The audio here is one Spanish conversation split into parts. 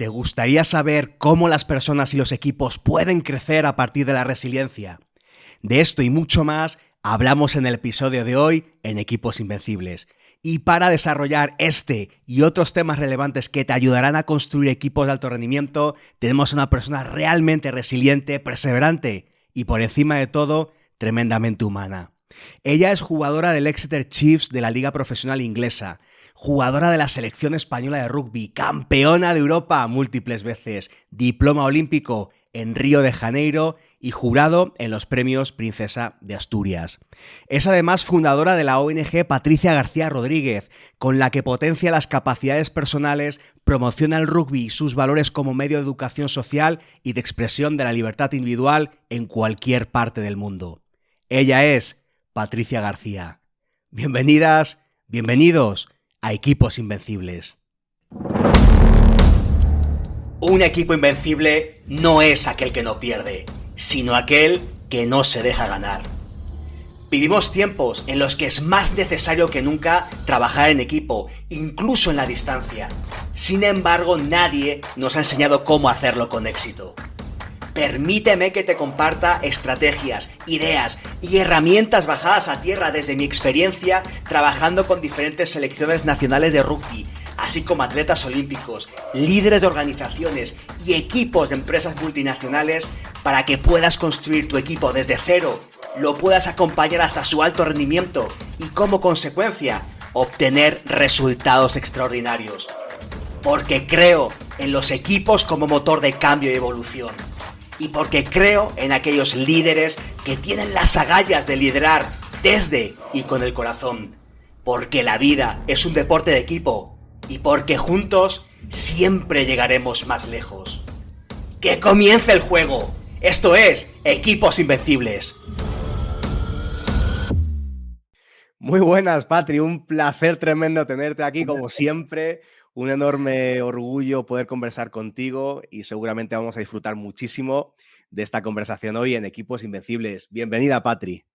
¿Te gustaría saber cómo las personas y los equipos pueden crecer a partir de la resiliencia? De esto y mucho más hablamos en el episodio de hoy en Equipos Invencibles. Y para desarrollar este y otros temas relevantes que te ayudarán a construir equipos de alto rendimiento, tenemos a una persona realmente resiliente, perseverante y por encima de todo, tremendamente humana. Ella es jugadora del Exeter Chiefs de la Liga Profesional Inglesa, jugadora de la selección española de rugby, campeona de Europa múltiples veces, diploma olímpico en Río de Janeiro y jurado en los premios Princesa de Asturias. Es además fundadora de la ONG Patricia García Rodríguez, con la que potencia las capacidades personales, promociona el rugby y sus valores como medio de educación social y de expresión de la libertad individual en cualquier parte del mundo. Ella es Patricia García. Bienvenidas, bienvenidos a Equipos Invencibles. Un equipo invencible no es aquel que no pierde, sino aquel que no se deja ganar. Vivimos tiempos en los que es más necesario que nunca trabajar en equipo, incluso en la distancia. Sin embargo, nadie nos ha enseñado cómo hacerlo con éxito. Permíteme que te comparta estrategias, ideas y herramientas bajadas a tierra desde mi experiencia trabajando con diferentes selecciones nacionales de rugby, así como atletas olímpicos, líderes de organizaciones y equipos de empresas multinacionales para que puedas construir tu equipo desde cero, lo puedas acompañar hasta su alto rendimiento y como consecuencia obtener resultados extraordinarios. Porque creo en los equipos como motor de cambio y evolución. Y porque creo en aquellos líderes que tienen las agallas de liderar desde y con el corazón. Porque la vida es un deporte de equipo y porque juntos siempre llegaremos más lejos. ¡Que comience el juego! Esto es Equipos Invencibles. Muy buenas, Patri. Un placer tremendo tenerte aquí, como siempre. Un enorme orgullo poder conversar contigo y seguramente vamos a disfrutar muchísimo de esta conversación hoy en Equipos Invencibles. Bienvenida, Patri.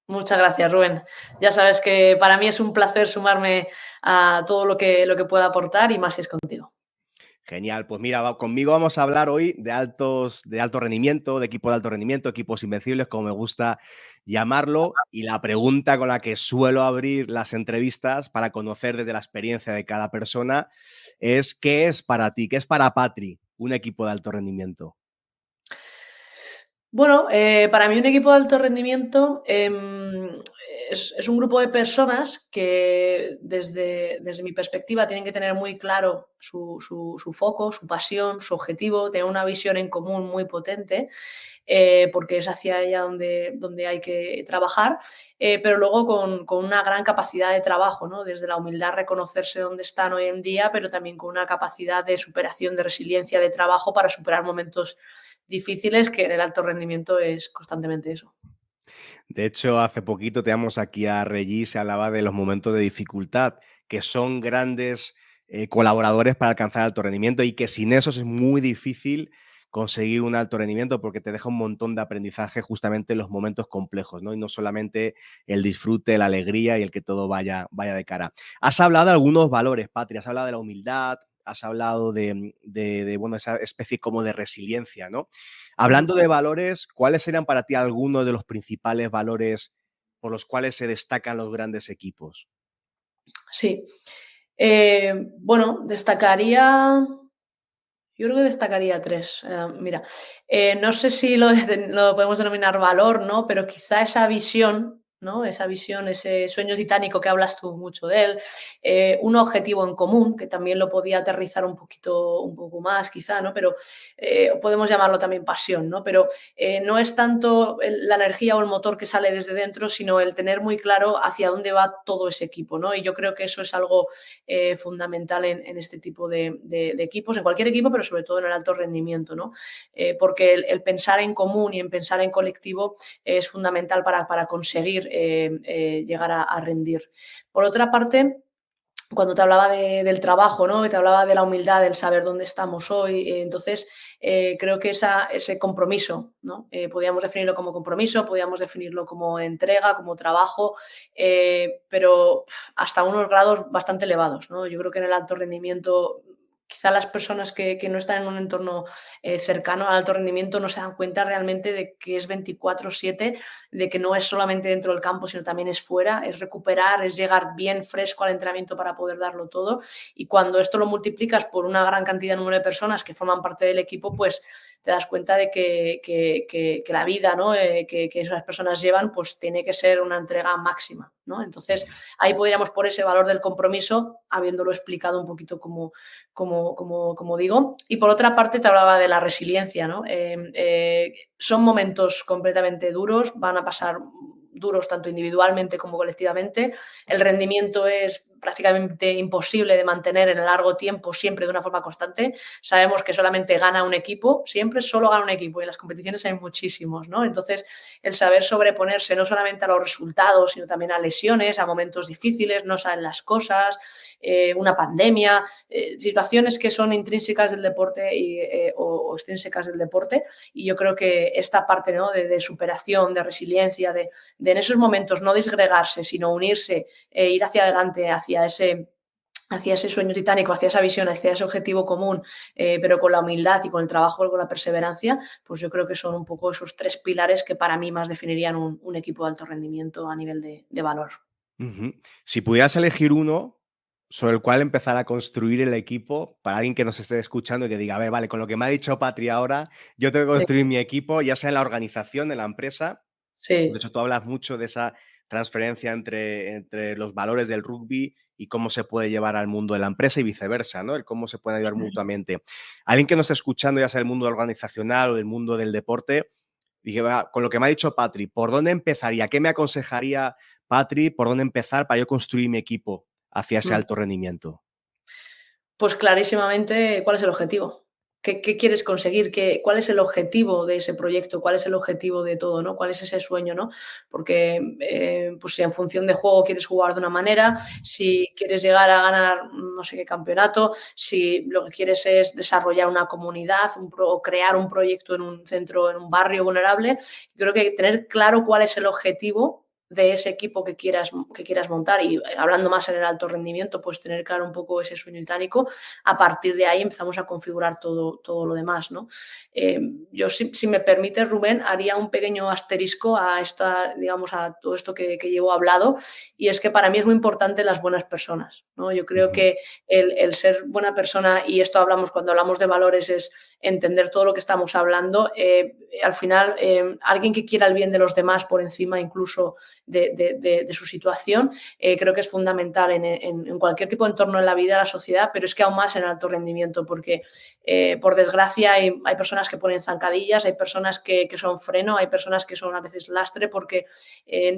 Muchas gracias, Rubén. Ya sabes que para mí es un placer sumarme a todo lo que pueda aportar y más si es contigo. Genial, pues mira, conmigo vamos a hablar hoy de alto rendimiento, de equipos de alto rendimiento, equipos invencibles, como me gusta llamarlo, y la pregunta con la que suelo abrir las entrevistas para conocer desde la experiencia de cada persona es ¿qué es para ti, qué es para Patri un equipo de alto rendimiento? Bueno, para mí un equipo de alto rendimiento es un grupo de personas que desde mi perspectiva tienen que tener muy claro su foco, su pasión, su objetivo, tener una visión en común muy potente, porque es hacia allá donde hay que trabajar, pero luego con una gran capacidad de trabajo, ¿no? Desde la humildad reconocerse dónde están hoy en día, pero también con una capacidad de superación, de resiliencia, de trabajo para superar momentos difíciles, que en el alto rendimiento es constantemente eso. De hecho, hace poquito teníamos aquí a Regis, se hablaba de los momentos de dificultad, que son grandes colaboradores para alcanzar alto rendimiento y que sin esos es muy difícil conseguir un alto rendimiento porque te deja un montón de aprendizaje justamente en los momentos complejos, ¿no? Y no solamente el disfrute, la alegría y el que todo vaya de cara. Has hablado de algunos valores, Patri, has hablado de la humildad, has hablado de bueno, esa especie como de resiliencia, ¿no? Hablando de valores, ¿cuáles serían para ti algunos de los principales valores por los cuales se destacan los grandes equipos? Sí. Bueno, yo creo que destacaría tres. Mira, no sé si lo podemos denominar valor, ¿no? Pero quizá esa visión, ¿no? Esa visión, ese sueño titánico que hablas tú mucho de él, un objetivo en común, que también lo podía aterrizar un poco más, quizá, ¿no? Pero podemos llamarlo también pasión, ¿no? Pero no es tanto la energía o el motor que sale desde dentro, sino el tener muy claro hacia dónde va todo ese equipo, ¿no? Y yo creo que eso es algo fundamental en este tipo de equipos, en cualquier equipo, pero sobre todo en el alto rendimiento, ¿no? Porque el pensar en común y en pensar en colectivo es fundamental para conseguir llegar a rendir. Por otra parte, cuando te hablaba del trabajo, ¿no? Y te hablaba de la humildad, del saber dónde estamos hoy, entonces creo que ese compromiso, ¿no? Podríamos definirlo como compromiso, podríamos definirlo como entrega, como trabajo, pero hasta unos grados bastante elevados, ¿no? Yo creo que en el alto rendimiento quizá las personas que no están en un entorno cercano al alto rendimiento no se dan cuenta realmente de que es 24/7, de que no es solamente dentro del campo, sino también es fuera, es recuperar, es llegar bien fresco al entrenamiento para poder darlo todo. Y cuando esto lo multiplicas por una gran cantidad de número de personas que forman parte del equipo, pues te das cuenta de que la vida, ¿no? Que esas personas llevan, pues tiene que ser una entrega máxima, ¿no? Entonces, ahí podríamos por ese valor del compromiso, habiéndolo explicado un poquito como digo. Y por otra parte, te hablaba de la resiliencia, ¿no? Son momentos completamente duros, van a pasar duros tanto individualmente como colectivamente. El rendimiento es prácticamente imposible de mantener en el largo tiempo, siempre de una forma constante. Sabemos que solamente gana un equipo, siempre solo gana un equipo y en las competiciones hay muchísimos, ¿no? Entonces, el saber sobreponerse no solamente a los resultados, sino también a lesiones, a momentos difíciles, no saben las cosas, una pandemia, situaciones que son intrínsecas del deporte o extrínsecas del deporte. Y yo creo que esta parte, ¿no? de superación, de resiliencia, de en esos momentos no disgregarse, sino unirse, ir hacia adelante, hacia ese sueño titánico, hacia esa visión, hacia ese objetivo común, pero con la humildad y con el trabajo, con la perseverancia, pues yo creo que son un poco esos 3 pilares que para mí más definirían un equipo de alto rendimiento a nivel de valor. Ujú. Si pudieras elegir uno sobre el cual empezar a construir el equipo, para alguien que nos esté escuchando y que diga, a ver, vale, con lo que me ha dicho Patri ahora, yo tengo que Sí, construir mi equipo, ya sea en la organización, en la empresa. De sí. hecho, tú hablas mucho de esa transferencia entre los valores del rugby y cómo se puede llevar al mundo de la empresa y viceversa, ¿no? El cómo se pueden ayudar mutuamente. Alguien que nos esté escuchando, ya sea el mundo organizacional o el mundo del deporte, dije, va, con lo que me ha dicho Patri, ¿por dónde empezaría? ¿Qué me aconsejaría Patri? ¿Por dónde empezar para yo construir mi equipo hacia ese Mm. alto rendimiento? Pues clarísimamente, ¿cuál es el objetivo? ¿Qué quieres conseguir? ¿Cuál es el objetivo de ese proyecto? ¿Cuál es el objetivo de todo, no? ¿Cuál es ese sueño, no? Porque, pues si en función de juego quieres jugar de una manera, si quieres llegar a ganar no sé qué campeonato, si lo que quieres es desarrollar una comunidad, o crear un proyecto en un centro, en un barrio vulnerable, creo que tener claro cuál es el objetivo de ese equipo que quieras montar y hablando más en el alto rendimiento, pues tener claro un poco ese sueño titánico. A partir de ahí empezamos a configurar todo lo demás, ¿no? Yo, si me permites, Rubén, haría un pequeño asterisco digamos, a todo esto que llevo hablado, y es que para mí es muy importante las buenas personas, ¿no? Yo creo Ujú. que el ser buena persona, y esto hablamos cuando hablamos de valores, es entender todo lo que estamos hablando. Al final, alguien que quiera el bien de los demás por encima incluso de su situación, creo que es fundamental en cualquier tipo de entorno en la vida, la sociedad, pero es que aún más en alto rendimiento, porque por desgracia hay personas que ponen zancadillas, hay personas que son freno, hay personas que son a veces lastre porque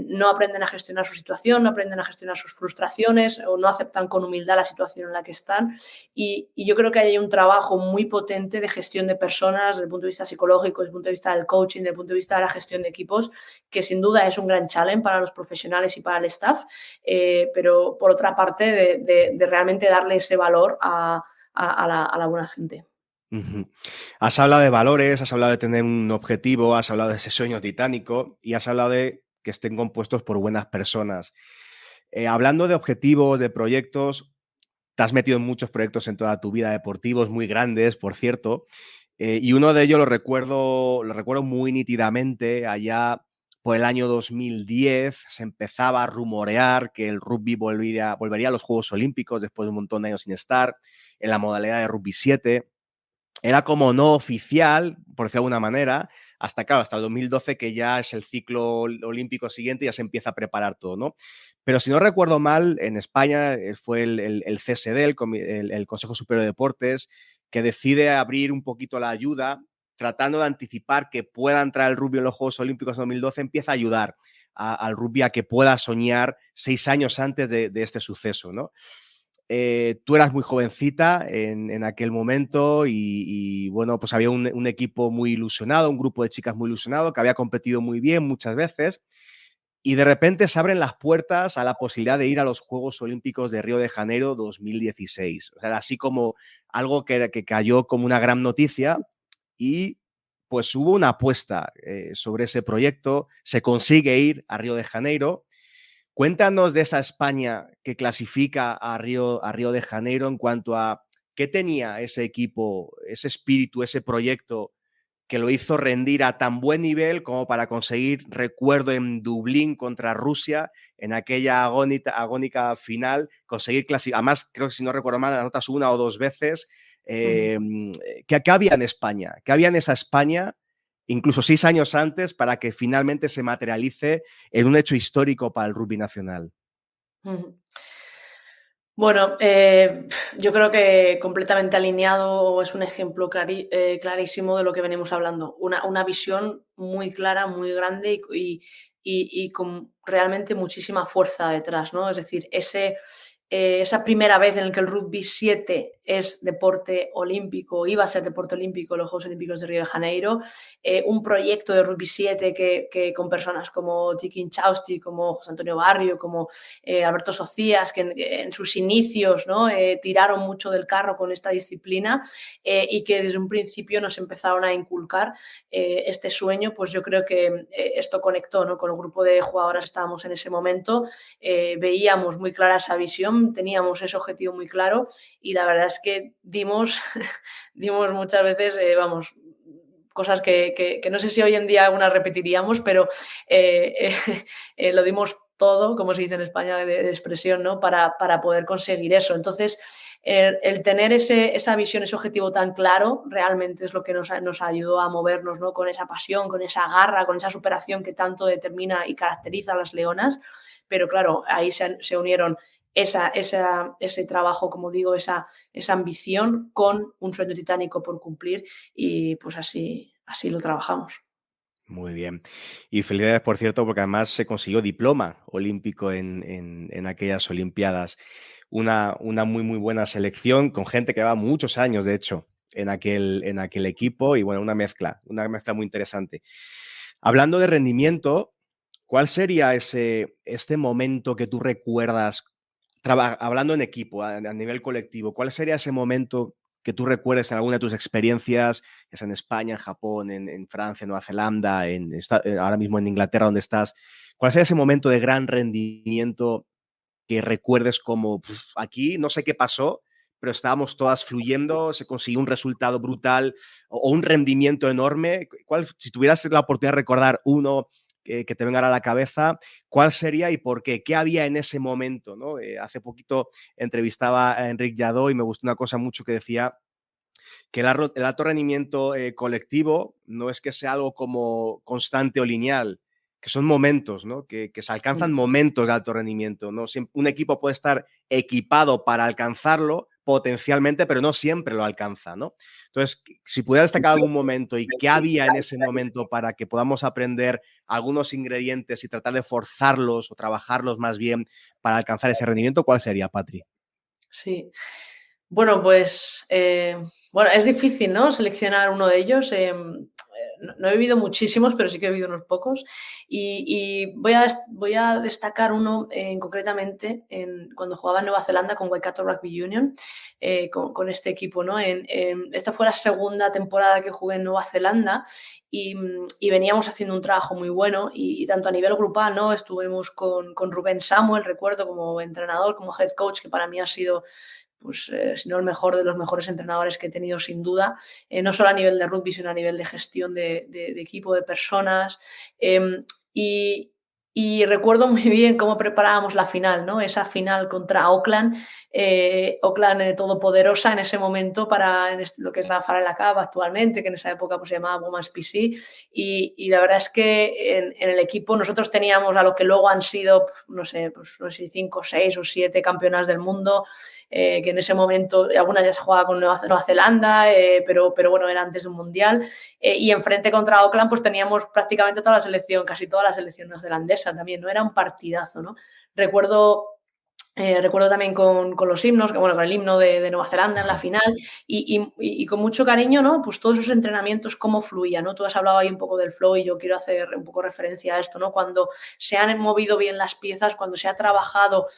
no aprenden a gestionar su situación, no aprenden a gestionar sus frustraciones o no aceptan con humildad la situación en la que están. Y yo creo que hay un trabajo muy potente de gestión de personas desde el punto de vista psicológico, desde el punto de vista del coaching, desde el punto de vista de la gestión de equipos, que sin duda es un gran challenge para los profesionales y para el staff, pero por otra parte de realmente darle ese valor a la buena gente. Ujú. Has hablado de valores, has hablado de tener un objetivo, has hablado de ese sueño titánico y has hablado de que estén compuestos por buenas personas. Hablando de objetivos, de proyectos, te has metido en muchos proyectos en toda tu vida, deportivos muy grandes, por cierto, y uno de ellos lo recuerdo muy nítidamente. Allá por el año 2010 se empezaba a rumorear que el rugby volvería a los Juegos Olímpicos después de un montón de años sin estar, en la modalidad de rugby 7. Era como no oficial, por decirlo de alguna manera, hasta el 2012, que ya es el ciclo olímpico siguiente y ya se empieza a preparar todo, ¿no? Pero si no recuerdo mal, en España fue el CSD, el Consejo Superior de Deportes, que decide abrir un poquito la ayuda, tratando de anticipar que pueda entrar el rugby en los Juegos Olímpicos de 2012, empieza a ayudar al rugby a que pueda soñar 6 años antes de este suceso, ¿no? Tú eras muy jovencita en aquel momento y, bueno, pues había un equipo muy ilusionado, un grupo de chicas muy ilusionado que había competido muy bien muchas veces y de repente se abren las puertas a la posibilidad de ir a los Juegos Olímpicos de Río de Janeiro 2016. O sea, así como algo que cayó como una gran noticia y pues hubo una apuesta sobre ese proyecto, se consigue ir a Río de Janeiro. Cuéntanos de esa España que clasifica a Río de Janeiro en cuanto a ¿Qué tenía ese equipo, ese espíritu, ese proyecto que lo hizo rendir a tan buen nivel como para conseguir, recuerdo en Dublín contra Rusia, en aquella agónica final, conseguir clasificar? Además, creo que si no recuerdo mal, anotas una o dos veces. ¿Qué había en España? ¿Qué había en esa España, incluso 6 años antes, para que finalmente se materialice en un hecho histórico para el rugby nacional? Bueno, yo creo que completamente alineado, es un ejemplo clarísimo de lo que venimos hablando. Una visión muy clara, muy grande y con realmente muchísima fuerza detrás, ¿no? Es decir, esa primera vez en la que el rugby 7 es deporte olímpico, iba a ser deporte olímpico en los Juegos Olímpicos de Río de Janeiro, un proyecto de rugby 7 que con personas como Tiki Inchausti, como José Antonio Barrio, como Alberto Socias, que en sus inicios, ¿no? Tiraron mucho del carro con esta disciplina y que desde un principio nos empezaron a inculcar este sueño. Pues yo creo que esto conectó, ¿no? Con el grupo de jugadoras que estábamos en ese momento, veíamos muy clara esa visión, teníamos ese objetivo muy claro y la verdad es que dimos muchas veces, cosas que no sé si hoy en día algunas repetiríamos, pero lo dimos todo, como se dice en España, de expresión, ¿no? Para poder conseguir eso. Entonces, el tener esa visión, ese objetivo tan claro, realmente es lo que nos ayudó a movernos, ¿no? Con esa pasión, con esa garra, con esa superación que tanto determina y caracteriza a las leonas. Pero claro, ahí se unieron ese trabajo, como digo, esa ambición con un sueño titánico por cumplir y pues así lo trabajamos. Muy bien. Y felicidades, por cierto, porque además se consiguió diploma olímpico en aquellas Olimpiadas. Una muy, muy buena selección con gente que va muchos años, de hecho, en aquel equipo y bueno, una mezcla muy interesante. Hablando de rendimiento, ¿cuál sería este momento que tú recuerdas, hablando en equipo, a nivel colectivo, cuál sería ese momento que tú recuerdes en alguna de tus experiencias, ya sea en España, en Japón, en Francia, en Nueva Zelanda, ahora mismo en Inglaterra, donde estás? ¿Cuál sería ese momento de gran rendimiento que recuerdes como aquí no sé qué pasó, pero estábamos todas fluyendo, se consiguió un resultado brutal o un rendimiento enorme? Si tuvieras la oportunidad de recordar uno que te venga a la cabeza, ¿cuál sería y por qué? ¿Qué había en ese momento, ¿no? Hace poquito entrevistaba a Enric Lladó y me gustó una cosa mucho que decía que el alto rendimiento colectivo no es que sea algo como constante o lineal, que son momentos, ¿no? Que se alcanzan momentos de alto rendimiento, ¿no? Un equipo puede estar equipado para alcanzarlo potencialmente, pero no siempre lo alcanza, ¿no? Entonces, si pudiera destacar algún momento y qué había en ese momento para que podamos aprender algunos ingredientes y tratar de forzarlos o trabajarlos más bien para alcanzar ese rendimiento, ¿cuál sería, Patri? Sí. Bueno, pues es difícil, ¿no? Seleccionar uno de ellos. No he vivido muchísimos, pero sí que he vivido unos pocos. Y voy a destacar uno concretamente cuando jugaba en Nueva Zelanda con Waikato Rugby Union, con este equipo, ¿no? Esta fue la segunda temporada que jugué en Nueva Zelanda y veníamos haciendo un trabajo muy bueno y tanto a nivel grupal, ¿no? Estuvimos con Rubén Samuel, recuerdo, como entrenador, como head coach, que para mí ha sido pues si no el mejor de los mejores entrenadores que he tenido sin duda, no solo a nivel de rugby, sino a nivel de gestión de equipo, de personas. Y recuerdo muy bien cómo preparábamos la final, ¿no? Esa final contra Auckland, todopoderosa en ese momento para lo que es la Farrell Cup actualmente, que en esa época pues, se llamaba Women's PC. Y la verdad es que en el equipo nosotros teníamos a lo que luego han sido, no sé 5, 6 o 7 campeonas del mundo, que en ese momento algunas ya se jugaba con Nueva Zelanda, pero bueno, era antes de un mundial. Y enfrente contra Auckland pues teníamos prácticamente toda la selección, casi toda la selección neozelandesa también, ¿no? Era un partidazo, ¿no? Recuerdo también con los himnos, con el himno de Nueva Zelanda en la final y con mucho cariño, ¿no? Pues todos esos entrenamientos, cómo fluía, ¿no? Tú has hablado ahí un poco del flow y yo quiero hacer un poco referencia a esto, ¿no? Cuando se han movido bien las piezas, cuando se ha trabajado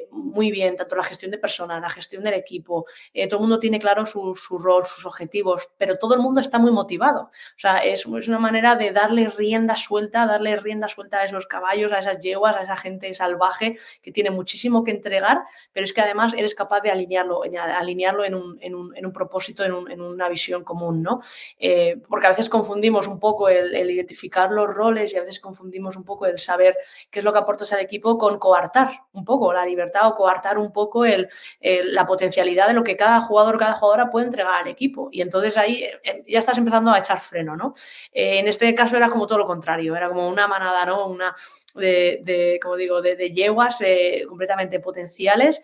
muy bien, tanto la gestión de personas, la gestión del equipo, todo el mundo tiene claro su rol, sus objetivos, pero todo el mundo está muy motivado. O sea, es una manera de darle rienda suelta a esos caballos, a esas yeguas, a esa gente salvaje que tiene muchísima muchísimo que entregar, pero es que además eres capaz de alinearlo en un propósito, en una visión común, ¿no? Porque a veces confundimos un poco el identificar los roles y a veces confundimos un poco el saber qué es lo que aportas al equipo con coartar un poco la libertad o coartar un poco la potencialidad de lo que cada jugador o cada jugadora puede entregar al equipo. Y entonces ahí ya estás empezando a echar freno, ¿no? En este caso era como todo lo contrario, era como una manada, ¿no? Como digo, de yeguas completamente potenciales,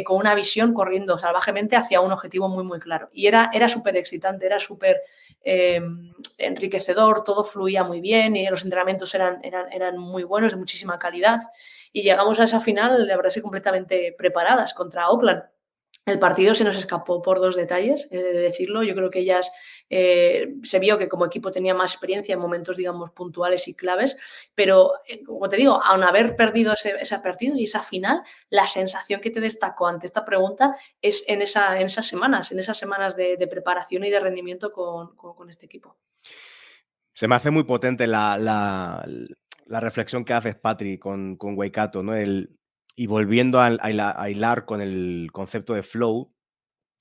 con una visión corriendo salvajemente hacia un objetivo muy, muy claro. Y era súper excitante, era súper enriquecedor, todo fluía muy bien y los entrenamientos eran muy buenos, de muchísima calidad. Y llegamos a esa final, la verdad, sí, completamente preparadas contra Oakland. El partido se nos escapó por 2 detalles, he de decirlo. Yo creo que ellas se vio que como equipo tenía más experiencia en momentos, digamos, puntuales y claves, pero como te digo, aun haber perdido ese partido y esa final, la sensación que te destacó ante esta pregunta es en esas semanas de preparación y de rendimiento con este equipo. Se me hace muy potente la reflexión que haces, Patri, con Waikato, ¿no? Y volviendo a hilar con el concepto de flow,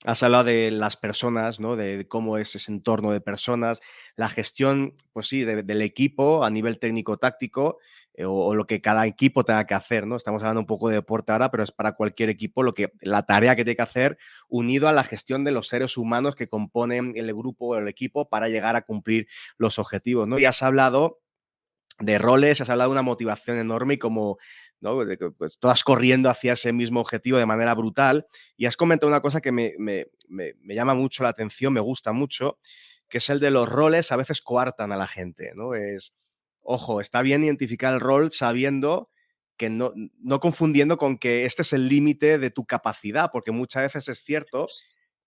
has hablado de las personas, ¿no? De cómo es ese entorno de personas, la gestión, pues sí, del equipo a nivel técnico-táctico, o lo que cada equipo tenga que hacer, ¿no? Estamos hablando un poco de deporte ahora, pero es para cualquier equipo la tarea que tiene que hacer, unido a la gestión de los seres humanos que componen el grupo o el equipo para llegar a cumplir los objetivos, ¿no? Y has hablado de roles, has hablado de una motivación enorme y como, ¿no? De que, pues, todas corriendo hacia ese mismo objetivo de manera brutal. Y has comentado una cosa que me llama mucho la atención, me gusta mucho, que es el de los roles a veces coartan a la gente, ¿no? Ojo, está bien identificar el rol sabiendo que no confundiendo con que este es el límite de tu capacidad, porque muchas veces es cierto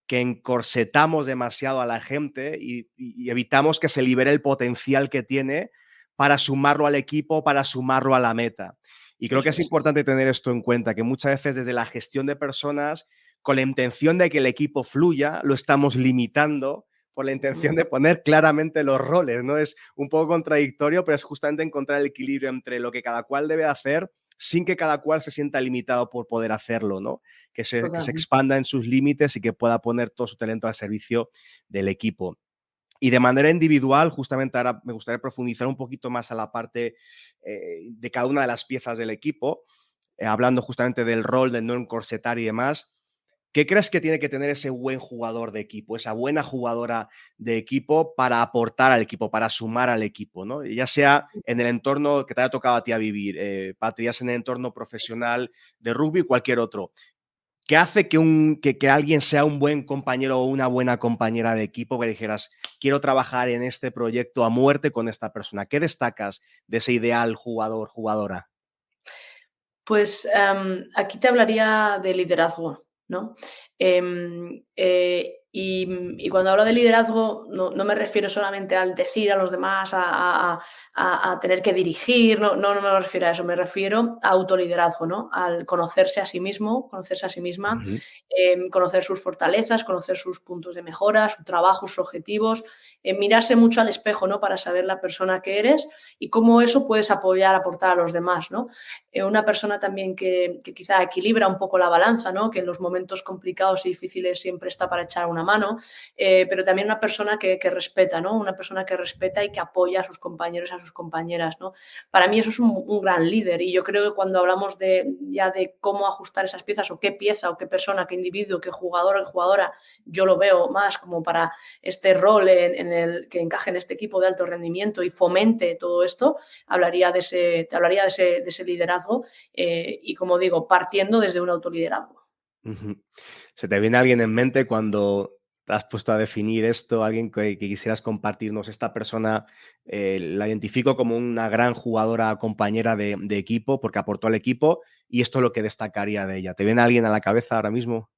que encorsetamos demasiado a la gente y evitamos que se libere el potencial que tiene para sumarlo al equipo, para sumarlo a la meta. Y creo que es importante tener esto en cuenta, que muchas veces desde la gestión de personas, con la intención de que el equipo fluya, lo estamos limitando por la intención de poner claramente los roles, ¿no? Es un poco contradictorio, pero es justamente encontrar el equilibrio entre lo que cada cual debe hacer sin que cada cual se sienta limitado por poder hacerlo, ¿no? Que se expanda en sus límites y que pueda poner todo su talento al servicio del equipo. Y de manera individual, justamente ahora me gustaría profundizar un poquito más a la parte de cada una de las piezas del equipo, hablando justamente del rol, del no encorsetar y demás. ¿Qué crees que tiene que tener ese buen jugador de equipo, esa buena jugadora de equipo para aportar al equipo, para sumar al equipo, ¿no? Ya sea en el entorno que te haya tocado a ti a vivir, Patri, ya sea en el entorno profesional de rugby o cualquier otro. ¿Qué hace que alguien sea un buen compañero o una buena compañera de equipo? Que dijeras, quiero trabajar en este proyecto a muerte con esta persona. ¿Qué destacas de ese ideal jugador, jugadora? Pues aquí te hablaría de liderazgo, ¿no? Y cuando hablo de liderazgo no me refiero solamente al decir a los demás, a tener que dirigir, no me refiero a eso, me refiero a autoliderazgo, ¿no? Al conocerse a sí mismo, conocerse a sí misma, conocer sus fortalezas, conocer sus puntos de mejora, su trabajo, sus objetivos, mirarse mucho al espejo, ¿no? Para saber la persona que eres y cómo eso puedes aportar a los demás, ¿no? Una persona también que quizá equilibra un poco la balanza, ¿no? Que en los momentos complicados y difíciles siempre está para echar una mano, pero también una persona que respeta, ¿no? Una persona que respeta y que apoya a sus compañeros y a sus compañeras, ¿no? Para mí eso es un gran líder y yo creo que cuando hablamos ya de cómo ajustar esas piezas o qué pieza o qué persona, qué individuo, qué jugador o jugadora, yo lo veo más como para este rol en el que encaje en este equipo de alto rendimiento y fomente todo esto, te hablaría de ese liderazgo y, como digo, partiendo desde un autoliderazgo. ¿Se te viene alguien en mente cuando te has puesto a definir esto? Alguien que quisieras compartirnos. Esta persona la identifico como una gran jugadora, compañera de equipo, porque aportó al equipo y esto es lo que destacaría de ella. ¿Te viene alguien a la cabeza ahora mismo?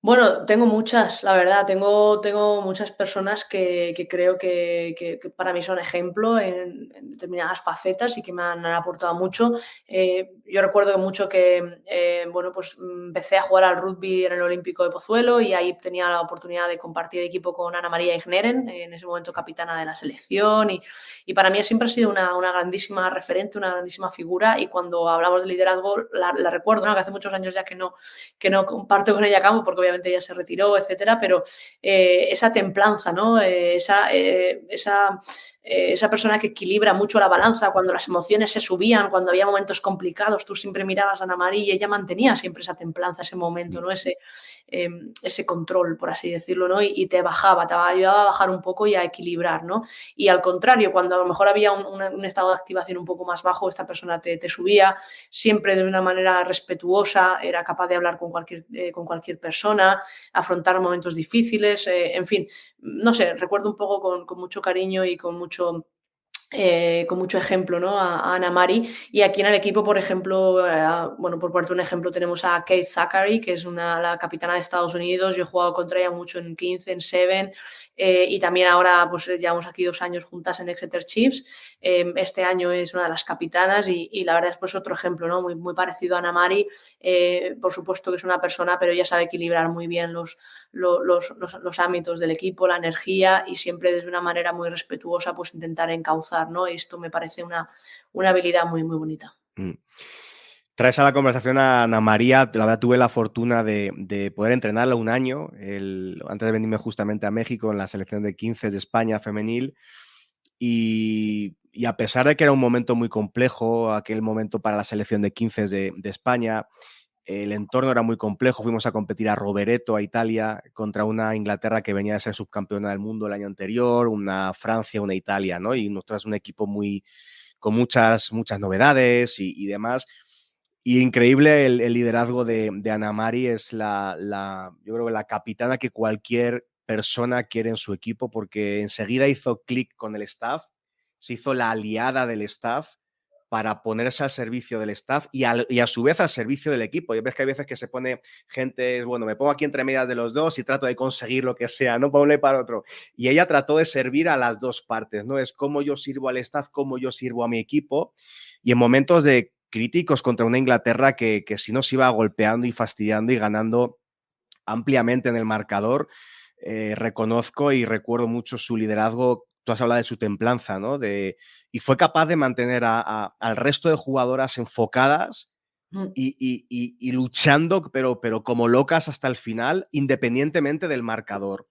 Bueno, tengo muchas, la verdad. Tengo muchas personas que creo que para mí son ejemplo en determinadas facetas y que me han aportado mucho. Yo recuerdo mucho que, bueno, pues empecé a jugar al rugby en el Olímpico de Pozuelo y ahí tenía la oportunidad de compartir equipo con Ana María Igneren, en ese momento capitana de la selección. Y para mí siempre ha sido una grandísima referente, una grandísima figura. Y cuando hablamos de liderazgo, la recuerdo, ¿no? Que hace muchos años ya que no comparto con ella campo, porque obviamente ella se retiró, etcétera, pero esa templanza, ¿no? Esa persona que equilibra mucho la balanza cuando las emociones se subían, cuando había momentos complicados, tú siempre mirabas a Ana María y ella mantenía siempre esa templanza, ese momento, ¿no? Ese control, por así decirlo, ¿no? Y te bajaba, te ayudaba a bajar un poco y a equilibrar, ¿no? Y al contrario, cuando a lo mejor había un estado de activación un poco más bajo, esta persona te subía siempre de una manera respetuosa, era capaz de hablar con cualquier persona, afrontar momentos difíciles, en fin, no sé, recuerdo un poco con mucho cariño y con mucho ejemplo, ¿no? A Ana Mari. Y aquí en el equipo, por ejemplo, bueno, por ponerte un ejemplo, tenemos a Kate Zachary, que es la capitana de Estados Unidos. Yo he jugado contra ella mucho en 15, en Seven, y también ahora pues llevamos aquí 2 años juntas en Exeter Chiefs. Este año es una de las capitanas y la verdad es pues otro ejemplo, ¿no? Muy, muy parecido a Ana Mari. Por supuesto que es una persona, pero ella sabe equilibrar muy bien los ámbitos del equipo, la energía y siempre desde una manera muy respetuosa pues intentar encauzar, ¿no? Y esto me parece una habilidad muy, muy bonita. Mm. Traes a la conversación a Ana María. La verdad, tuve la fortuna de poder entrenarla un año, antes de venirme justamente a México en la selección de 15 de España femenil. Y a pesar de que era un momento muy complejo, aquel momento para la selección de 15 de España, el entorno era muy complejo. Fuimos a competir a Rovereto, a Italia, contra una Inglaterra que venía de ser subcampeona del mundo el año anterior, una Francia, una Italia, ¿no? Y nosotros un equipo con muchas novedades y demás. Y increíble el liderazgo de Ana Mari. Es yo creo que la capitana que cualquier persona quiere en su equipo, porque enseguida hizo clic con el staff, se hizo la aliada del staff para ponerse al servicio del staff y a su vez al servicio del equipo. Y ves que hay veces que se pone gente, bueno, me pongo aquí entre medias de los dos y trato de conseguir lo que sea, no para uno y para otro. Y ella trató de servir a las dos partes, ¿no? Es cómo yo sirvo al staff, cómo yo sirvo a mi equipo. Y en momentos de críticos contra una Inglaterra que sí nos iba golpeando y fastidiando y ganando ampliamente en el marcador, reconozco y recuerdo mucho su liderazgo. Tú has hablado de su templanza, ¿no? Y fue capaz de mantener al resto de jugadoras enfocadas Mm. y luchando, pero como locas hasta el final, independientemente del marcador.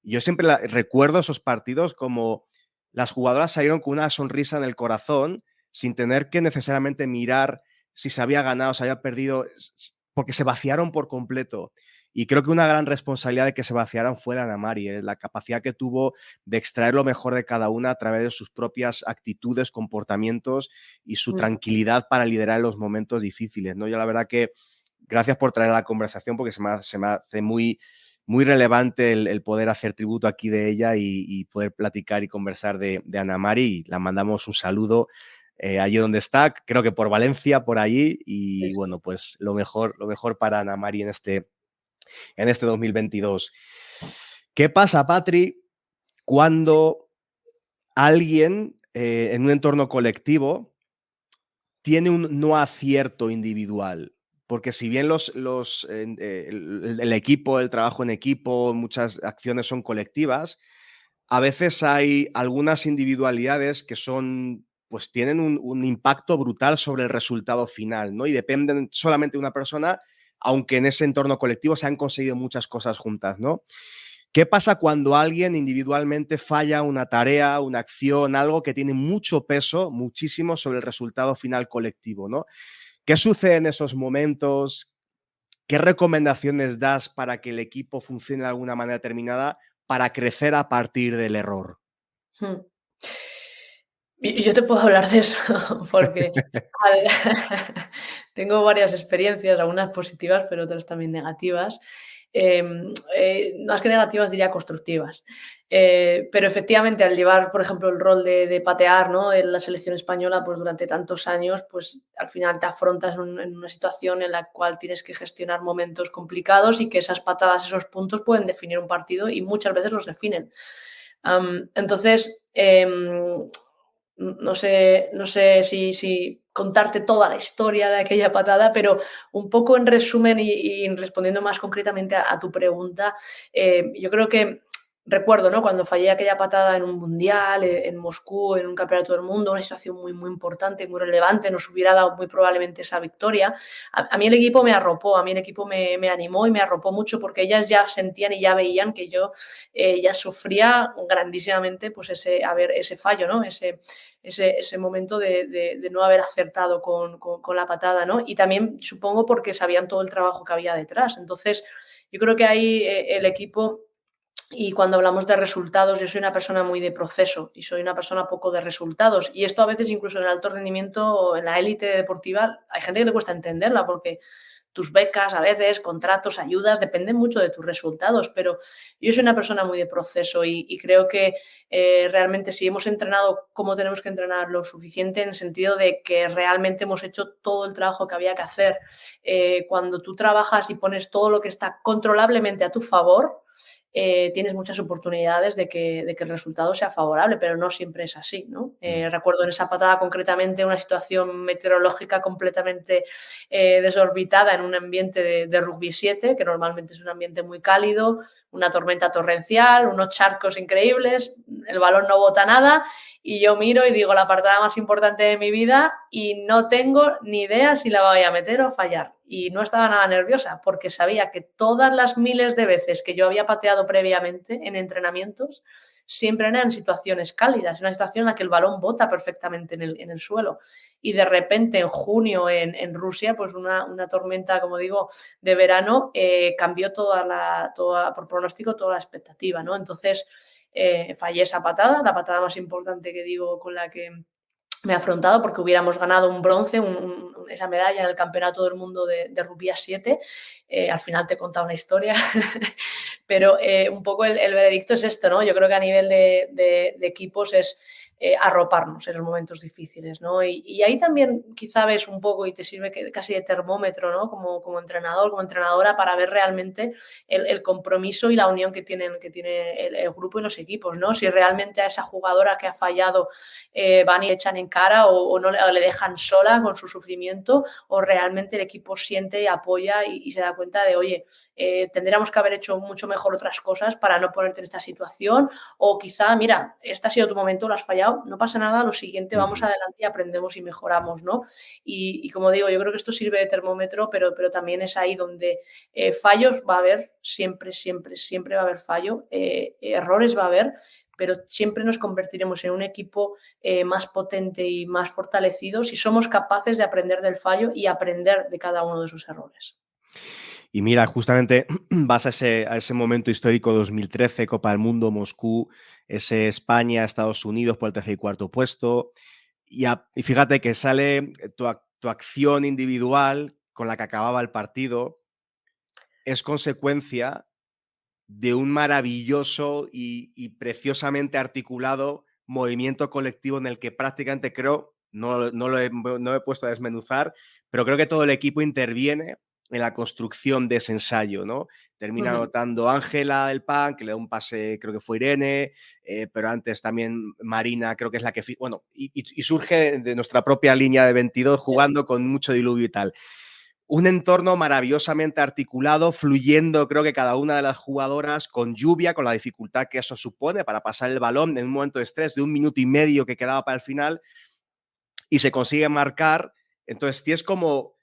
Yo siempre recuerdo esos partidos como las jugadoras salieron con una sonrisa en el corazón, sin tener que necesariamente mirar si se había ganado, se había perdido, porque se vaciaron por completo. Y creo que una gran responsabilidad de que se vaciaran fue de Ana Mari, la capacidad que tuvo de extraer lo mejor de cada una a través de sus propias actitudes, comportamientos y su tranquilidad para liderar en los momentos difíciles, ¿no? Yo la verdad que gracias por traer la conversación, porque se me hace muy relevante el poder hacer tributo aquí de ella y poder platicar y conversar de Ana Mari. La mandamos un saludo allí donde está, creo que por Valencia, por allí. Y bueno, pues lo mejor para Ana Mari en este 2022. ¿Qué pasa, Patri, cuando alguien en un entorno colectivo tiene un no acierto individual? Porque si bien el equipo, el trabajo en equipo, muchas acciones son colectivas, a veces hay algunas individualidades que pues tienen un impacto brutal sobre el resultado final, ¿no? Y dependen solamente de una persona, aunque en ese entorno colectivo se han conseguido muchas cosas juntas, ¿no? ¿Qué pasa cuando alguien individualmente falla una tarea, una acción, algo que tiene mucho peso, muchísimo sobre el resultado final colectivo, ¿no? ¿Qué sucede en esos momentos? ¿Qué recomendaciones das para que el equipo funcione de alguna manera determinada para crecer a partir del error? Mm. Y yo te puedo hablar de eso porque al tengo varias experiencias, algunas positivas, pero otras también negativas. más que negativas diría constructivas. Pero efectivamente al llevar, por ejemplo, el rol de patear, ¿no?, en la selección española pues durante tantos años, pues al final te afrontas en una situación en la cual tienes que gestionar momentos complicados y que esas patadas, esos puntos pueden definir un partido y muchas veces los definen. Entonces, no sé si contarte toda la historia de aquella patada, pero un poco en resumen y respondiendo más concretamente a tu pregunta, yo creo que recuerdo, ¿no?, cuando fallé aquella patada en un mundial, en Moscú, en un campeonato del mundo, una situación muy, muy importante, muy relevante, nos hubiera dado muy probablemente esa victoria. A mí el equipo me arropó, a mí el equipo me animó y me arropó mucho porque ellas ya sentían y ya veían que yo ya sufría grandísimamente pues ese fallo, ¿no?, ese momento de no haber acertado con la patada, ¿no? Y también supongo porque sabían todo el trabajo que había detrás. Entonces, yo creo que ahí el equipo, y cuando hablamos de resultados, yo soy una persona muy de proceso y soy una persona poco de resultados. Y esto a veces incluso en el alto rendimiento o en la élite deportiva hay gente que le cuesta entenderla porque tus becas a veces, contratos, ayudas, dependen mucho de tus resultados, pero yo soy una persona muy de proceso y creo que realmente si hemos entrenado como tenemos que entrenar lo suficiente en el sentido de que realmente hemos hecho todo el trabajo que había que hacer, cuando tú trabajas y pones todo lo que está controlablemente a tu favor, tienes muchas oportunidades de que el resultado sea favorable, pero no siempre es así, ¿no? Recuerdo en esa patada concretamente una situación meteorológica completamente desorbitada en un ambiente de rugby 7, que normalmente es un ambiente muy cálido, una tormenta torrencial, unos charcos increíbles, el balón no bota nada y yo miro y digo la patada más importante de mi vida y no tengo ni idea si la voy a meter o fallar. Y no estaba nada nerviosa porque sabía que todas las miles de veces que yo había pateado previamente en entrenamientos siempre eran en situaciones cálidas, una situación en la que el balón bota perfectamente en el suelo. Y de repente en junio en Rusia, pues una tormenta, como digo, de verano, cambió toda por pronóstico toda la expectativa, ¿no? Entonces fallé esa patada, la patada más importante que digo con la que me he afrontado porque hubiéramos ganado un bronce, esa medalla en el Campeonato del Mundo de Rugby a 7. Al final te he contado una historia, pero un poco el veredicto es esto, ¿no? Yo creo que a nivel de equipos es arroparnos en los momentos difíciles, ¿no? Y ahí también quizá ves un poco y te sirve casi de termómetro, ¿no? Como entrenador, como entrenadora, para ver realmente el compromiso y la unión que tiene el grupo y los equipos, ¿no? Si realmente a esa jugadora que ha fallado van y le echan en cara o no le dejan sola con su sufrimiento, o realmente el equipo siente y apoya y se da cuenta de, oye, tendríamos que haber hecho mucho mejor otras cosas para no ponerte en esta situación, o quizá, mira, este ha sido tu momento, lo has fallado, no pasa nada, lo siguiente, vamos adelante y aprendemos y mejoramos, ¿no? Y como digo, yo creo que esto sirve de termómetro, pero también es ahí donde fallos va a haber, siempre va a haber fallo, errores va a haber, pero siempre nos convertiremos en un equipo más potente y más fortalecido si somos capaces de aprender del fallo y aprender de cada uno de esos errores. Y mira, justamente vas a ese momento histórico 2013, Copa del Mundo, Moscú, ese España, Estados Unidos por el tercer y cuarto puesto. Y fíjate que sale tu acción individual con la que acababa el partido, es consecuencia de un maravilloso y preciosamente articulado movimiento colectivo en el que prácticamente creo, no he puesto a desmenuzar, pero creo que todo el equipo interviene en la construcción de ese ensayo, ¿no? Termina anotando Ángela el PAN, que le da un pase, creo que fue Irene, pero antes también Marina, creo que es la que... Bueno, y surge de nuestra propia línea de 22 jugando con mucho diluvio y tal. Un entorno maravillosamente articulado, fluyendo, creo que cada una de las jugadoras, con lluvia, con la dificultad que eso supone para pasar el balón en un momento de estrés de 1 minuto y medio que quedaba para el final, y se consigue marcar. Entonces tienes como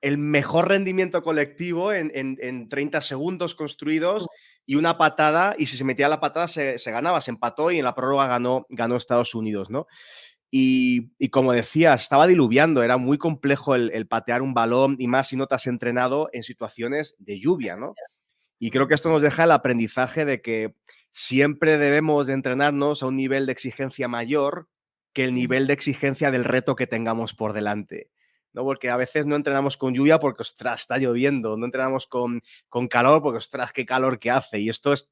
el mejor rendimiento colectivo en 30 segundos construidos y una patada, y si se metía la patada se ganaba, se empató y en la prórroga ganó Estados Unidos, ¿no? Y como decías, estaba diluviando, era muy complejo el patear un balón y más si no te has entrenado en situaciones de lluvia, ¿no? Y creo que esto nos deja el aprendizaje de que siempre debemos de entrenarnos a un nivel de exigencia mayor que el nivel de exigencia del reto que tengamos por delante, ¿no? Porque a veces no entrenamos con lluvia porque, ostras, está lloviendo, no entrenamos con calor porque, ostras, qué calor que hace. Y esto es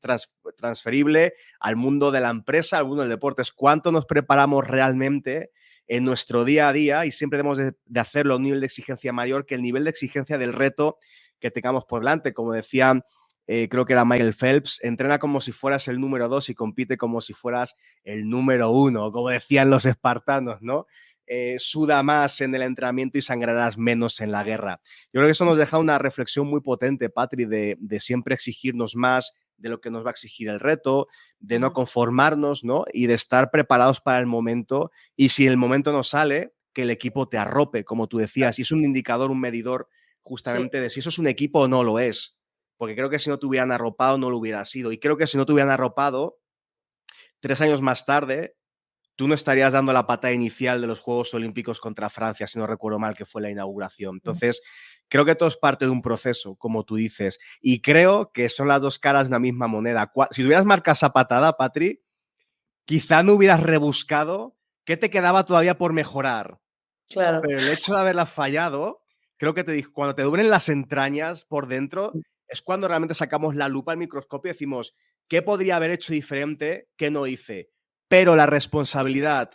transferible al mundo de la empresa, al mundo del deporte. Es cuánto nos preparamos realmente en nuestro día a día, y siempre debemos de hacerlo a un nivel de exigencia mayor que el nivel de exigencia del reto que tengamos por delante. Como decía, creo que era Michael Phelps, entrena como si fueras el número 2 y compite como si fueras el número 1, como decían los espartanos, ¿no? Suda más en el entrenamiento y sangrarás menos en la guerra. Yo creo que eso nos deja una reflexión muy potente, Patri, de siempre exigirnos más de lo que nos va a exigir el reto, de no conformarnos, ¿no? Y de estar preparados para el momento, y si el momento no sale, que el equipo te arrope, como tú decías, y es un indicador, un medidor justamente de si eso es un equipo o no lo es, porque creo que si no te hubieran arropado no lo hubiera sido, y creo que si no te hubieran arropado 3 años más tarde, tú no estarías dando la patada inicial de los Juegos Olímpicos contra Francia, si no recuerdo mal, que fue la inauguración. Entonces, creo que todo es parte de un proceso, como tú dices, y creo que son las dos caras de una misma moneda. Si tuvieras marcado esa patada, Patri, quizá no hubieras rebuscado qué te quedaba todavía por mejorar. Claro. Pero el hecho de haberla fallado, creo que cuando te duelen las entrañas por dentro, es cuando realmente sacamos la lupa al microscopio y decimos, ¿qué podría haber hecho diferente que no hice? Pero la responsabilidad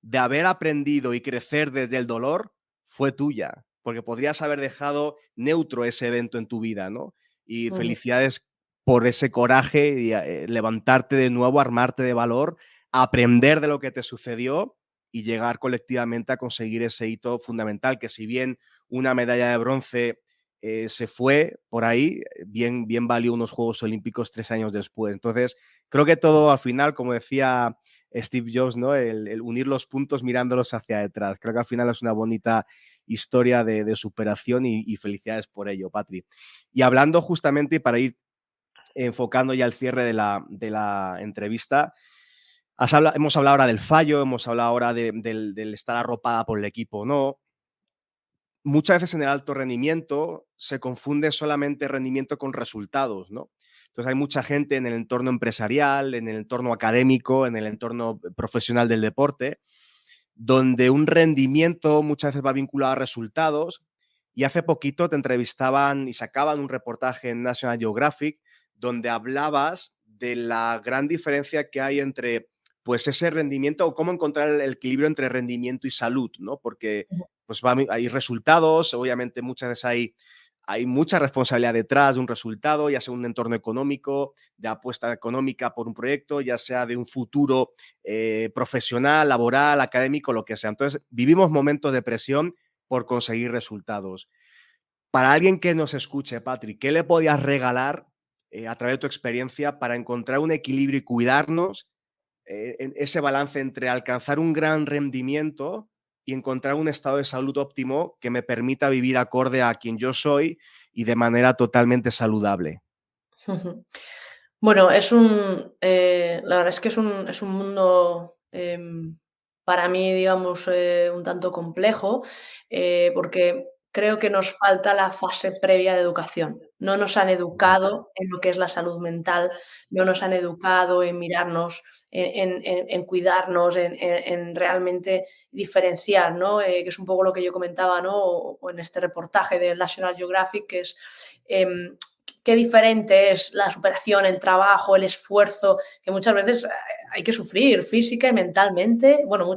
de haber aprendido y crecer desde el dolor fue tuya, porque podrías haber dejado neutro ese evento en tu vida, ¿no? Y felicidades por ese coraje y levantarte de nuevo, armarte de valor, aprender de lo que te sucedió y llegar colectivamente a conseguir ese hito fundamental, que si bien una medalla de bronce se fue por ahí, bien valió unos Juegos Olímpicos 3 años después. Entonces, creo que todo al final, como decía Steve Jobs, ¿no? El unir los puntos mirándolos hacia detrás. Creo que al final es una bonita historia de superación y felicidades por ello, Patri. Y hablando justamente, para ir enfocando ya el cierre de la entrevista, hemos hablado ahora del fallo, hemos hablado ahora del estar arropada por el equipo, ¿no? Muchas veces en el alto rendimiento se confunde solamente rendimiento con resultados, ¿no? Entonces hay mucha gente en el entorno empresarial, en el entorno académico, en el entorno profesional del deporte, donde un rendimiento muchas veces va vinculado a resultados. Y hace poquito te entrevistaban y sacaban un reportaje en National Geographic donde hablabas de la gran diferencia que hay entre pues ese rendimiento, o cómo encontrar el equilibrio entre rendimiento y salud, ¿no? Porque pues hay resultados, obviamente muchas veces hay mucha responsabilidad detrás de un resultado, ya sea un entorno económico, de apuesta económica por un proyecto, ya sea de un futuro profesional, laboral, académico, lo que sea. Entonces, vivimos momentos de presión por conseguir resultados. Para alguien que nos escuche, Patrick, ¿qué le podías regalar a través de tu experiencia para encontrar un equilibrio y cuidarnos en ese balance entre alcanzar un gran rendimiento y encontrar un estado de salud óptimo que me permita vivir acorde a quien yo soy y de manera totalmente saludable? Bueno, la verdad es que es un mundo, para mí, digamos, un tanto complejo, porque creo que nos falta la fase previa de educación. No nos han educado en lo que es la salud mental, no nos han educado en mirarnos, en cuidarnos, en realmente diferenciar, ¿no? Que es un poco lo que yo comentaba, ¿no? O en este reportaje del National Geographic, que es, qué diferente es la superación, el trabajo, el esfuerzo, que muchas veces hay que sufrir física y mentalmente, bueno,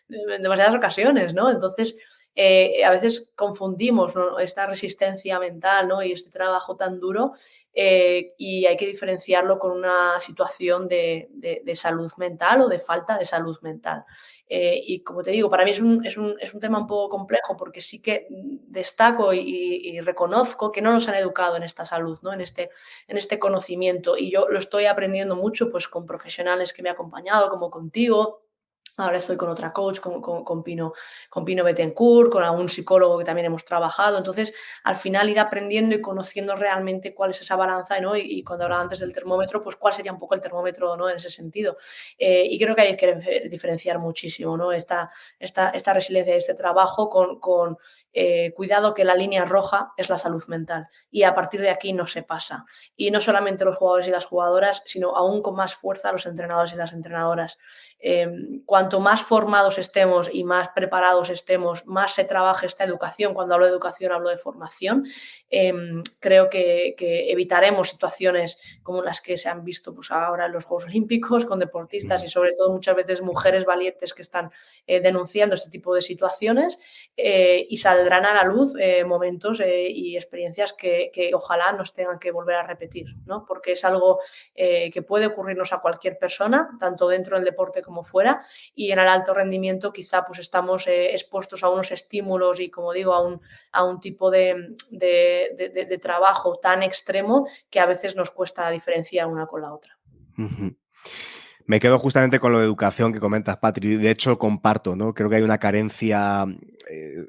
demasiadas ocasiones, ¿no? Entonces, a veces confundimos, ¿no?, esta resistencia mental, ¿no?, y este trabajo tan duro, y hay que diferenciarlo con una situación de salud mental o de falta de salud mental. Y como te digo, para mí es un tema un poco complejo, porque sí que destaco y reconozco que no nos han educado en esta salud, ¿no?, en este conocimiento, y yo lo estoy aprendiendo mucho pues con profesionales que me han acompañado, como contigo. Ahora estoy con otra coach, con Pino Bettencourt, con algún psicólogo que también hemos trabajado. Entonces, al final ir aprendiendo y conociendo realmente cuál es esa balanza, ¿no? Y cuando hablaba antes del termómetro, pues cuál sería un poco el termómetro, ¿no?, en ese sentido. Y creo que hay que diferenciar muchísimo, ¿no?, esta resiliencia, este trabajo con cuidado, que la línea roja es la salud mental. Y a partir de aquí no se pasa. Y no solamente los jugadores y las jugadoras, sino aún con más fuerza los entrenadores y las entrenadoras. Cuanto cuanto más formados estemos y más preparados estemos, más se trabaje esta educación. Cuando hablo de educación, hablo de formación. Creo que evitaremos situaciones como las que se han visto pues, ahora en los Juegos Olímpicos con deportistas y sobre todo muchas veces mujeres valientes que están denunciando este tipo de situaciones y saldrán a la luz momentos y experiencias que ojalá nos tengan que volver a repetir, ¿no? Porque es algo que puede ocurrirnos a cualquier persona, tanto dentro del deporte como fuera, y en el alto rendimiento quizá pues estamos expuestos a unos estímulos y, como digo, a un tipo de trabajo tan extremo que a veces nos cuesta diferenciar una con la otra. Me quedo justamente con lo de educación que comentas, Patri. De hecho, comparto, ¿no? Creo que hay una carencia.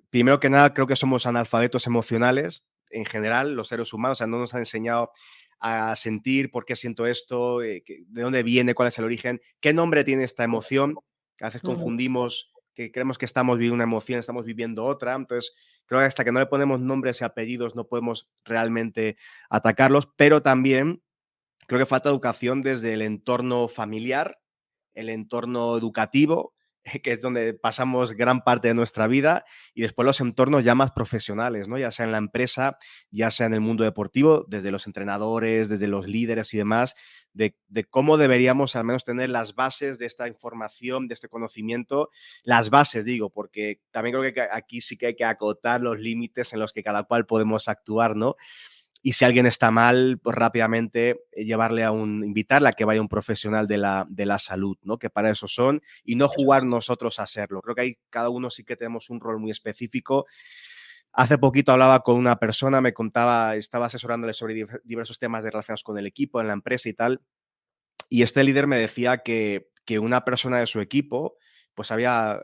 Primero que nada, creo que somos analfabetos emocionales en general, los seres humanos. O sea, no nos han enseñado a sentir por qué siento esto, de dónde viene, cuál es el origen, qué nombre tiene esta emoción. Que a veces confundimos, que creemos que estamos viviendo una emoción, estamos viviendo otra. Entonces, creo que hasta que no le ponemos nombres y apellidos no podemos realmente atacarlos, pero también creo que falta educación desde el entorno familiar, el entorno educativo, que es donde pasamos gran parte de nuestra vida, y después los entornos ya más profesionales, ¿no? Ya sea en la empresa, ya sea en el mundo deportivo, desde los entrenadores, desde los líderes y demás, de cómo deberíamos al menos tener las bases de esta información, de este conocimiento, las bases, digo, porque también creo que aquí sí que hay que acotar los límites en los que cada cual podemos actuar, ¿no? Y si alguien está mal, pues rápidamente invitarle a que vaya un profesional de la salud, ¿no? Que para eso son, y no jugar nosotros a serlo. Creo que ahí cada uno sí que tenemos un rol muy específico. Hace poquito hablaba con una persona, me contaba, estaba asesorándole sobre diversos temas relacionados con el equipo, en la empresa y tal, y este líder me decía que una persona de su equipo pues había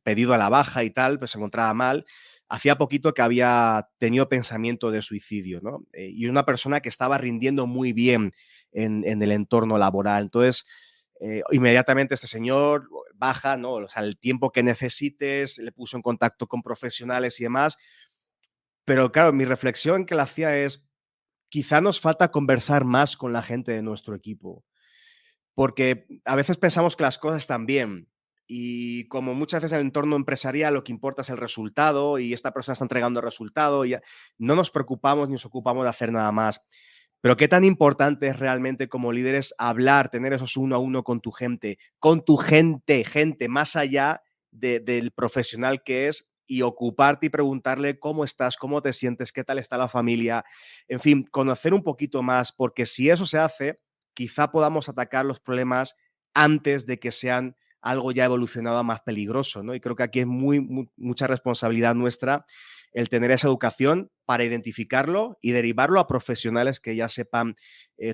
pedido a la baja y tal, pues se encontraba mal. Hacía poquito que había tenido pensamiento de suicidio, ¿no? Y una persona que estaba rindiendo muy bien en el entorno laboral. Entonces, inmediatamente este señor baja, ¿no? O sea, el tiempo que necesites, le puso en contacto con profesionales y demás. Pero claro, mi reflexión que le hacía es, quizá nos falta conversar más con la gente de nuestro equipo, porque a veces pensamos que las cosas están bien y como muchas veces en el entorno empresarial lo que importa es el resultado y esta persona está entregando el resultado y no nos preocupamos ni nos ocupamos de hacer nada más. Pero qué tan importante es realmente como líderes hablar, tener esos uno a uno con tu gente, gente más allá del profesional que es, y ocuparte y preguntarle cómo estás, cómo te sientes, qué tal está la familia, en fin, conocer un poquito más, porque si eso se hace, quizá podamos atacar los problemas antes de que sean algo ya evolucionado a más peligroso, ¿no? Y creo que aquí es mucha responsabilidad nuestra el tener esa educación para identificarlo y derivarlo a profesionales que ya sepan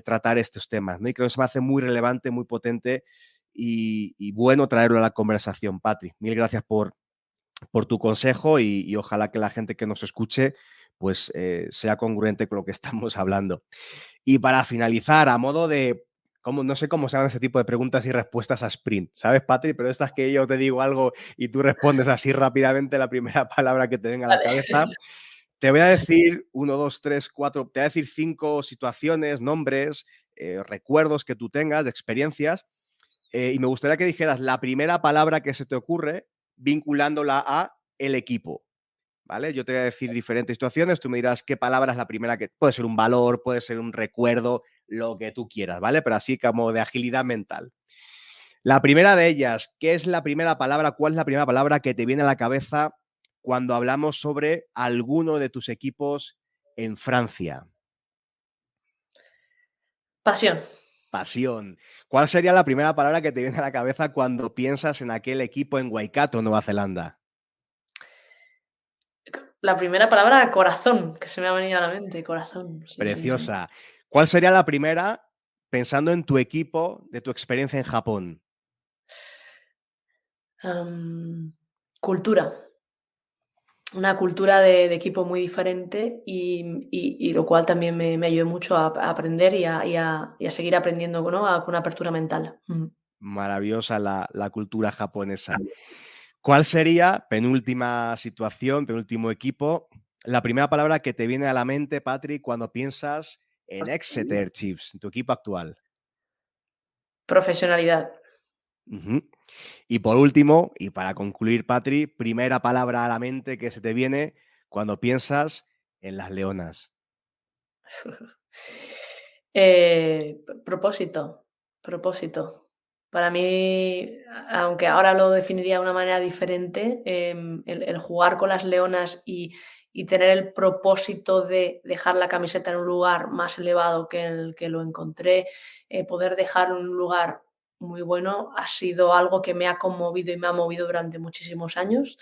tratar estos temas, ¿no? Y creo que se me hace muy relevante, muy potente y bueno traerlo a la conversación, Patri. Mil gracias por tu consejo y ojalá que la gente que nos escuche pues sea congruente con lo que estamos hablando. Y para finalizar, a modo de, no sé cómo se llaman ese tipo de preguntas y respuestas a sprint, ¿sabes, Patri? Pero estas que yo te digo algo y tú respondes así rápidamente la primera palabra que te venga a la cabeza. Te voy a decir 1, 2, 3, 4, te voy a decir 5 situaciones, nombres, recuerdos que tú tengas, de experiencias, y me gustaría que dijeras la primera palabra que se te ocurre vinculándola a el equipo. ¿Vale? Yo te voy a decir diferentes situaciones, tú me dirás qué palabra es la primera que... Puede ser un valor, puede ser un recuerdo, lo que tú quieras, ¿vale? Pero así como de agilidad mental. La primera de ellas, ¿qué es la primera palabra? ¿Cuál es la primera palabra que te viene a la cabeza cuando hablamos sobre alguno de tus equipos en Francia? Pasión. Pasión. ¿Cuál sería la primera palabra que te viene a la cabeza cuando piensas en aquel equipo en Waikato, Nueva Zelanda? La primera palabra, corazón, que se me ha venido a la mente, corazón. Sí, Preciosa. Sí. ¿Cuál sería la primera pensando en tu equipo de tu experiencia en Japón? Cultura. Una cultura de equipo muy diferente y lo cual también me ayudó mucho a aprender y a seguir aprendiendo, ¿no? Con una apertura mental. Maravillosa la cultura japonesa. ¿Cuál sería, penúltima situación, penúltimo equipo, la primera palabra que te viene a la mente, Patrick, cuando piensas en Exeter Chiefs, tu equipo actual? Profesionalidad. Y por último, y para concluir, Patri, primera palabra a la mente que se te viene cuando piensas en las leonas. Propósito. Para mí, aunque ahora lo definiría de una manera diferente, el jugar con las leonas y tener el propósito de dejar la camiseta en un lugar más elevado que el que lo encontré, poder dejar un lugar muy bueno, ha sido algo que me ha conmovido y me ha movido durante muchísimos años.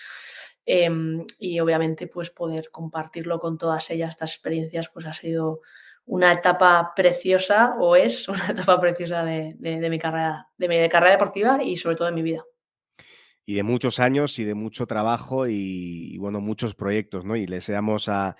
Y obviamente, pues poder compartirlo con todas ellas, estas experiencias, pues ha sido una etapa preciosa, o es una etapa preciosa de mi carrera deportiva y sobre todo de mi vida. Y de muchos años y de mucho trabajo y bueno, muchos proyectos, ¿no? Y le deseamos a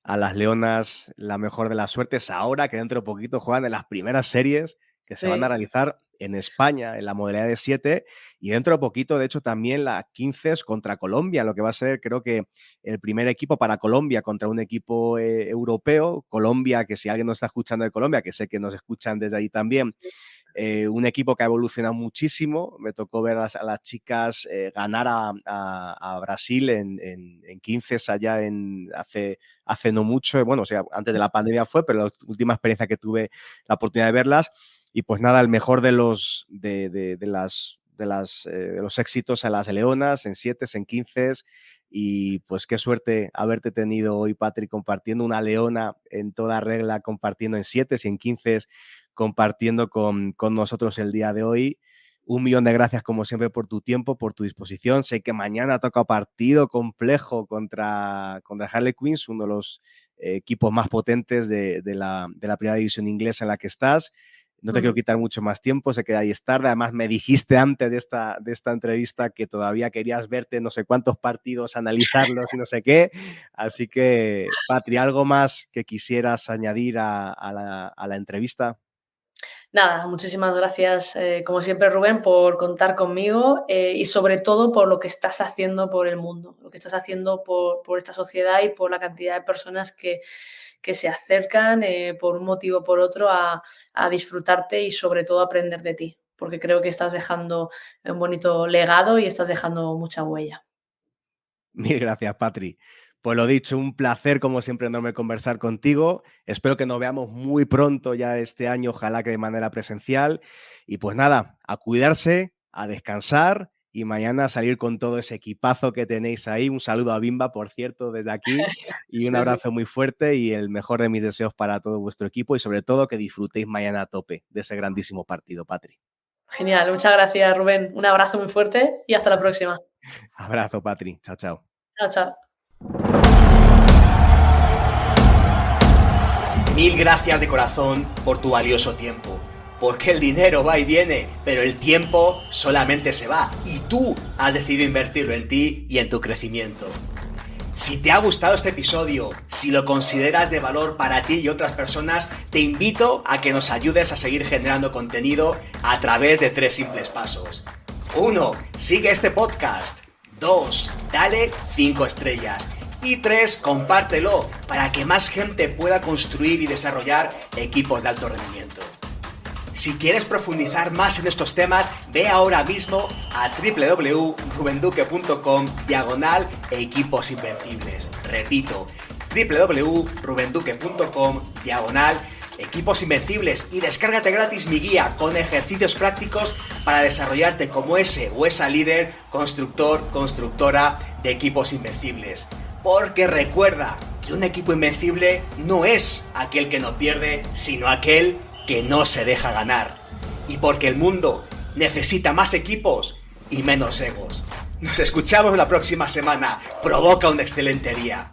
las leonas la mejor de las suertes ahora que dentro de poquito juegan en las primeras series que se van a Sí. realizar en España en la modalidad de 7 y dentro de poquito, de hecho, también la 15 contra Colombia, lo que va a ser, creo que el primer equipo para Colombia contra un equipo europeo. Colombia, que si alguien nos está escuchando de Colombia, que sé que nos escuchan desde ahí también, un equipo que ha evolucionado muchísimo. Me tocó ver a las chicas ganar a Brasil en 15 allá hace no mucho, bueno, o sea, antes de la pandemia fue, pero la última experiencia que tuve la oportunidad de verlas. Y pues nada, el mejor de los éxitos a las leonas en 7, en 15. Y pues qué suerte haberte tenido hoy, Patri, compartiendo una leona en toda regla, compartiendo en 7 y en 15, compartiendo con nosotros el día de hoy. 1.000.000 de gracias, como siempre, por tu tiempo, por tu disposición. Sé que mañana toca partido complejo contra Harley Quinns, uno de los equipos más potentes de la primera división inglesa en la que estás. No te quiero quitar mucho más tiempo, sé que ahí es tarde. Además, me dijiste antes de esta entrevista que todavía querías verte no sé cuántos partidos, analizarlos y no sé qué. Así que, Patri, ¿algo más que quisieras añadir a la entrevista? Nada, muchísimas gracias, como siempre, Rubén, por contar conmigo y sobre todo por lo que estás haciendo por el mundo, lo que estás haciendo por esta sociedad y por la cantidad de personas que se acercan por un motivo o por otro a disfrutarte y sobre todo aprender de ti, porque creo que estás dejando un bonito legado y estás dejando mucha huella. Mil gracias, Patri. Pues lo dicho, un placer como siempre enorme conversar contigo. Espero que nos veamos muy pronto ya este año, ojalá que de manera presencial. Y pues nada, a cuidarse, a descansar y mañana a salir con todo ese equipazo que tenéis ahí. Un saludo a Bimba, por cierto, desde aquí y un Sí, sí. abrazo muy fuerte y el mejor de mis deseos para todo vuestro equipo y sobre todo que disfrutéis mañana a tope de ese grandísimo partido, Patri. Genial, muchas gracias, Rubén. Un abrazo muy fuerte y hasta la próxima. Abrazo, Patri. Chao, chao. Chao, chao. Mil gracias de corazón por tu valioso tiempo. Porque el dinero va y viene, pero el tiempo solamente se va. Y tú has decidido invertirlo en ti y en tu crecimiento. Si te ha gustado este episodio, si lo consideras de valor para ti y otras personas, te invito a que nos ayudes a seguir generando contenido a través de 3 simples pasos. 1. Sigue este podcast. 2. Dale 5 estrellas. Y 3. Compártelo para que más gente pueda construir y desarrollar equipos de alto rendimiento. Si quieres profundizar más en estos temas, ve ahora mismo a www.rubenduque.com/equipos invencibles. Repito, www.rubenduque.com/equipos invencibles y descárgate gratis mi guía con ejercicios prácticos para desarrollarte como ese o esa líder, constructor, constructora de equipos invencibles. Porque recuerda que un equipo invencible no es aquel que no pierde, sino aquel que no se deja ganar. Y porque el mundo necesita más equipos y menos egos. Nos escuchamos la próxima semana. Provoca un excelente día.